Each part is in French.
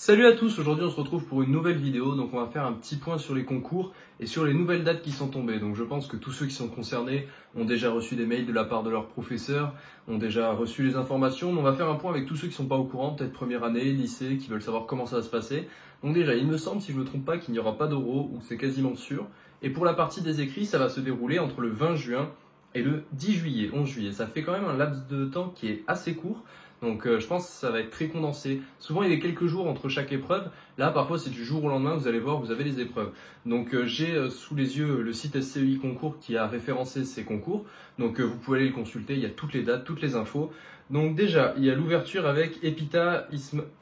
Salut à tous, aujourd'hui on se retrouve pour une nouvelle vidéo, donc on va faire un petit point sur les concours et sur les nouvelles dates qui sont tombées. Donc je pense que tous ceux qui sont concernés ont déjà reçu des mails de la part de leurs professeurs, ont déjà reçu les informations. On va faire un point avec tous ceux qui sont pas au courant, peut-être première année, lycée, qui veulent savoir comment ça va se passer. Donc déjà, il me semble, si je ne me trompe pas, qu'il n'y aura pas d'euro, ou c'est quasiment sûr. Et pour la partie des écrits, ça va se dérouler entre le 20 juin et le 10 juillet, 11 juillet. Ça fait quand même un laps de temps qui est assez court. Donc je pense que ça va être très condensé. Souvent il y a quelques jours entre chaque épreuve. Là parfois c'est du jour au lendemain, vous allez voir, vous avez les épreuves. Donc j'ai sous les yeux le site SCEI Concours qui a référencé ces concours. Donc vous pouvez aller le consulter, il y a toutes les dates, toutes les infos. Donc déjà, il y a l'ouverture avec Epita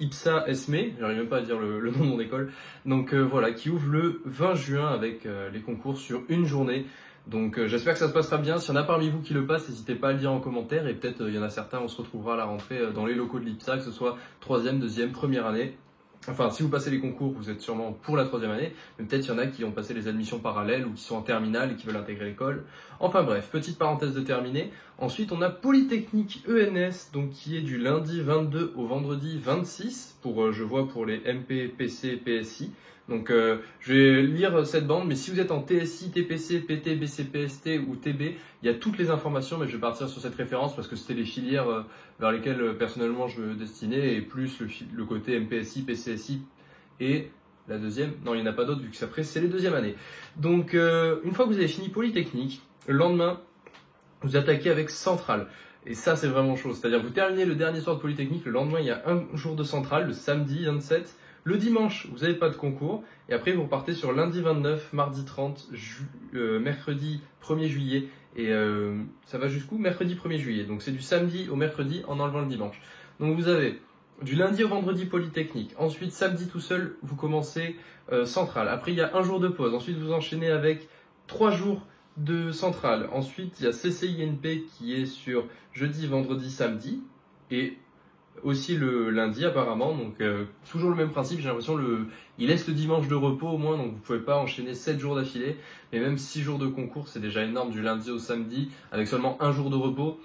Ipsa Esme, j'arrive même pas à dire le nom de mon école. Donc voilà, qui ouvre le 20 juin avec les concours sur une journée. Donc j'espère que ça se passera bien. S'il y en a parmi vous qui le passent, n'hésitez pas à le dire en commentaire. Et peut-être il y en a certains, on se retrouvera à la rentrée dans les locaux de l'IPSA, que ce soit 3e, 2e, première année. Enfin, si vous passez les concours, vous êtes sûrement pour la 3e année. Mais peut-être il y en a qui ont passé les admissions parallèles ou qui sont en terminale et qui veulent intégrer l'école. Enfin bref, petite parenthèse de terminer. Ensuite, on a Polytechnique ENS, donc qui est du lundi 22 au vendredi 26, je vois pour les MP, PC, PSI. Donc je vais lire cette bande, mais si vous êtes en TSI, TPC, PT, BCP, ST ou TB, il y a toutes les informations, mais je vais partir sur cette référence parce que c'était les filières vers lesquelles personnellement je me destinais, et plus le côté MPSI, PCSI et la deuxième, non il n'y en a pas d'autres vu que après c'est les deuxièmes années. Donc une fois que vous avez fini Polytechnique, le lendemain vous attaquez avec Centrale. Et ça c'est vraiment chaud, c'est-à-dire vous terminez le dernier soir de Polytechnique, le lendemain il y a un jour de Centrale, le samedi 27. Le dimanche, vous n'avez pas de concours, et après vous repartez sur lundi 29, mardi 30, mercredi 1er juillet, et ça va jusqu'où? Mercredi 1er juillet, donc c'est du samedi au mercredi en enlevant le dimanche. Donc vous avez du lundi au vendredi Polytechnique, ensuite samedi tout seul, vous commencez Centrale, après il y a un jour de pause, ensuite vous enchaînez avec 3 jours de Centrale, ensuite il y a CCINP qui est sur jeudi, vendredi, samedi, et aussi le lundi apparemment, donc toujours le même principe, j'ai l'impression il laisse le dimanche de repos au moins, donc vous pouvez pas enchaîner 7 jours d'affilée, mais même 6 jours de concours c'est déjà énorme du lundi au samedi avec seulement un jour de repos.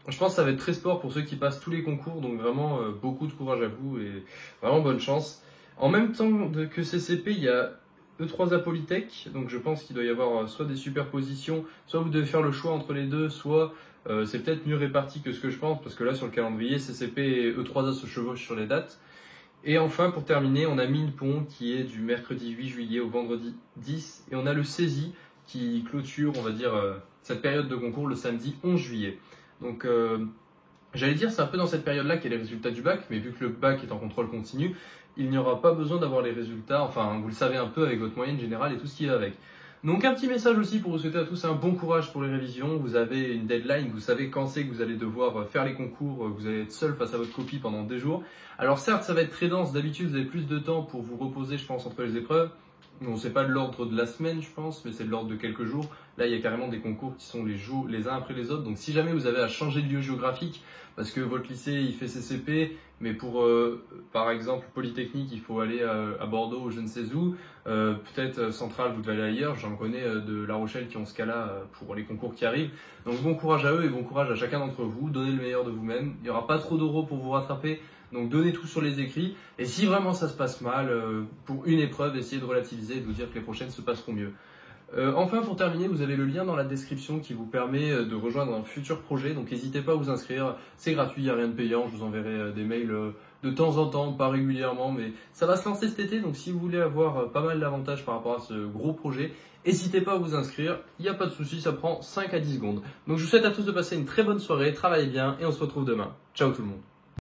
Je pense que ça va être très sport pour ceux qui passent tous les concours, donc vraiment beaucoup de courage à vous et vraiment bonne chance. En même temps que CCP, il y a E3A Polytech, donc je pense qu'il doit y avoir soit des superpositions, soit vous devez faire le choix entre les deux, soit c'est peut-être mieux réparti que ce que je pense, parce que là sur le calendrier, CCP et E3A se chevauchent sur les dates. Et enfin, pour terminer, on a Minpont qui est du mercredi 8 juillet au vendredi 10, et on a le CESI qui clôture, on va dire, cette période de concours le samedi 11 juillet. Donc j'allais dire, c'est un peu dans cette période-là qu'il y a les résultats du bac, mais vu que le bac est en contrôle continu, il n'y aura pas besoin d'avoir les résultats, enfin vous le savez un peu avec votre moyenne générale et tout ce qui va avec. Donc un petit message aussi pour vous souhaiter à tous un bon courage pour les révisions. Vous avez une deadline, vous savez quand c'est que vous allez devoir faire les concours, vous allez être seul face à votre copie pendant des jours. Alors certes ça va être très dense, d'habitude vous avez plus de temps pour vous reposer je pense entre les épreuves. Bon, c'est pas de l'ordre de la semaine je pense, mais c'est de l'ordre de quelques jours. Là il y a carrément des concours qui sont les jours les uns après les autres. Donc si jamais vous avez à changer de lieu géographique, parce que votre lycée il fait CCP, mais pour par exemple Polytechnique il faut aller à Bordeaux ou je ne sais où, peut-être Centrale vous devez aller ailleurs, j'en connais de La Rochelle qui ont ce cas-là pour les concours qui arrivent. Donc bon courage à eux et bon courage à chacun d'entre vous, donnez le meilleur de vous-même, il n'y aura pas trop d'euros pour vous rattraper, donc donnez tout sur les écrits, et si vraiment ça se passe mal, pour une épreuve, essayez de relativiser et de vous dire que les prochaines se passeront mieux. Enfin, pour terminer, vous avez le lien dans la description qui vous permet de rejoindre un futur projet, donc n'hésitez pas à vous inscrire, c'est gratuit, il n'y a rien de payant, je vous enverrai des mails de temps en temps, pas régulièrement, mais ça va se lancer cet été, donc si vous voulez avoir pas mal d'avantages par rapport à ce gros projet, n'hésitez pas à vous inscrire, il n'y a pas de souci, ça prend 5 à 10 secondes. Donc je vous souhaite à tous de passer une très bonne soirée, travaillez bien et on se retrouve demain. Ciao tout le monde.